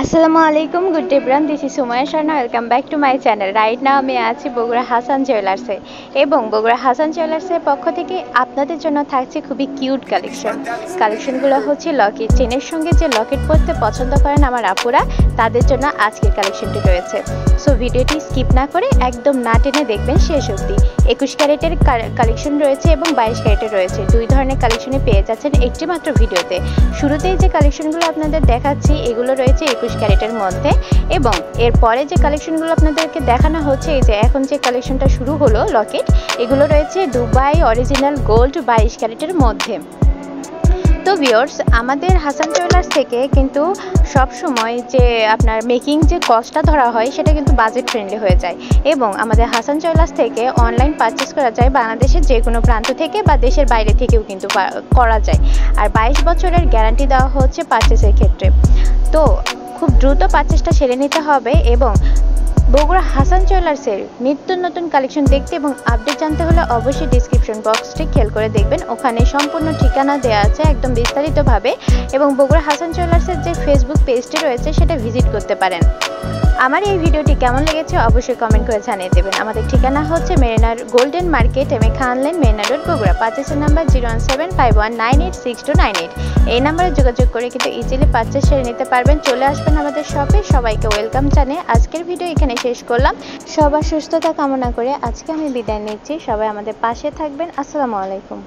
আসসালামু আলাইকুম, good day ব্রান। This is Sumaiya Sharna. Welcome back to my channel. Right now আমি আছি বগুড়া হাসান জুয়েলার্সে এবং বগুড়া হাসান জুয়েলার্সের পক্ষ থেকে আপনাদের জন্য থাকছে খুবই কিউট কালেকশনগুলো হচ্ছে লকেট চেনের সঙ্গে যে লকেট পরতে পছন্দ করেন আমার আপুরা, তাদের জন্য আজকের কালেকশনটি রয়েছে। সো ভিডিওটি স্কিপ না করে একদম না টেনে দেখবেন শেষ অবধি। 21 ক্যারেটের কালেকশন রয়েছে এবং 22 ক্যারেটের রয়েছে। দুই ধরনের কালেকশনে পেয়ে যাচ্ছেন একটি মাত্র ভিডিওতে। শুরুতেই যে কালেকশনগুলো আপনাদের দেখাচ্ছি এগুলো রয়েছে 21 ক্যারেটের মধ্যে এবং এরপরে যে কালেকশনগুলো আপনাদেরকে দেখানো হচ্ছে, এই যে এখন যে কালেকশনটা শুরু হলো লকেট, এগুলো রয়েছে দুবাই অরিজিনাল গোল্ড 22 ক্যারেটের মধ্যে। তো ভিউয়ার্স, আমাদের হাসান জুয়েলার্স থেকে কিন্তু সব সময় যে আপনার মেকিং যে কস্টটা ধরা হয় সেটা কিন্তু বাজেট ফ্রেন্ডলি হয়ে যায় এবং আমাদের হাসান জুয়েলার্স থেকে অনলাইন পারচেস করা যায় বাংলাদেশের যে কোনো প্রান্ত থেকে বা দেশের বাইরে থেকেও কিন্তু করা যায়। আর 22 বছরের গ্যারান্টি দেওয়া হচ্ছে পারচেসের ক্ষেত্রে। তো খুব দ্রুত পারচেসটা সেরে নিতে হবে এবং বগুড়া হাসান জুয়েলার্সের নিত্য নতুন কালেকশন দেখতে এবং আপডেট জানতে হলে অবশ্যই ডিসক্রিপশন বক্সটি খেয়াল করে দেখবেন। ওখানে সম্পূর্ণ ঠিকানা দেওয়া আছে একদম বিস্তারিতভাবে এবং বগুড়া হাসান জুয়েলার্সের যে ফেসবুক পেজটি রয়েছে সেটা ভিজিট করতে পারেন। আমার এই ভিডিওটি কেমন লেগেছে অবশ্যই কমেন্ট করে জানিয়ে দেবেন। আমাদের ঠিকানা হচ্ছে Mariner Golden Market, Khan lane, Marina road, Bogura. পারচেসের নাম্বার 01751986298। এই নাম্বারে যোগাযোগ করে কিন্তু ইজিলি পারচেস সেরে নিতে পারবেন। চলে আসবেন আমাদের শপে। সবাইকে ওয়েলকাম জানিয়ে আজকের ভিডিও এখানে শেষ করলাম। সবার সুস্থতা কামনা করে আজকে আমি বিদায় নিচ্ছি। সবাই আমাদের পাশে থাকবেন। আসসালামু আলাইকুম।